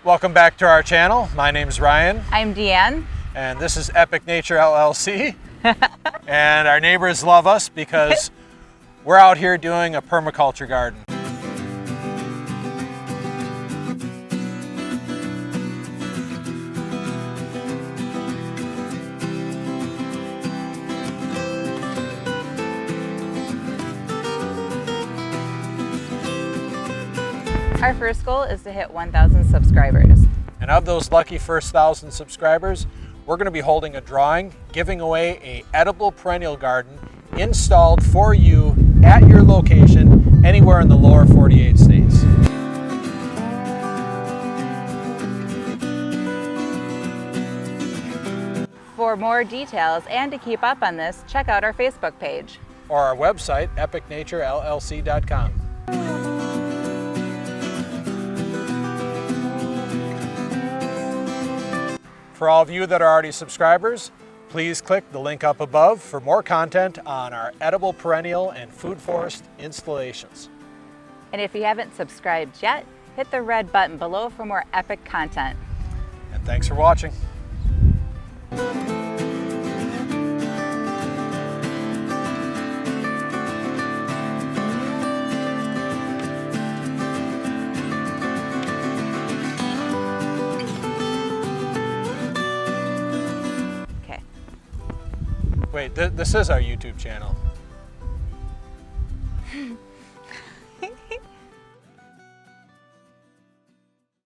Welcome back to our channel. My name is Ryan. I'm Deanne. And this is Epic Nature LLC. And our neighbors love us because we're out here doing a permaculture garden. Our first goal is to hit 1,000 subscribers. And of those lucky first 1,000 subscribers, we're going to be holding a drawing, giving away an edible perennial garden installed for you at your location anywhere in the lower 48 states. For more details and to keep up on this, check out our Facebook page. Or our website, epicnaturellc.com. For all of you that are already subscribers, please click the link up above for more content on our edible perennial and food forest installations. And if you haven't subscribed yet, hit the red button below for more epic content. And thanks for watching. Okay. Wait, this is our YouTube channel.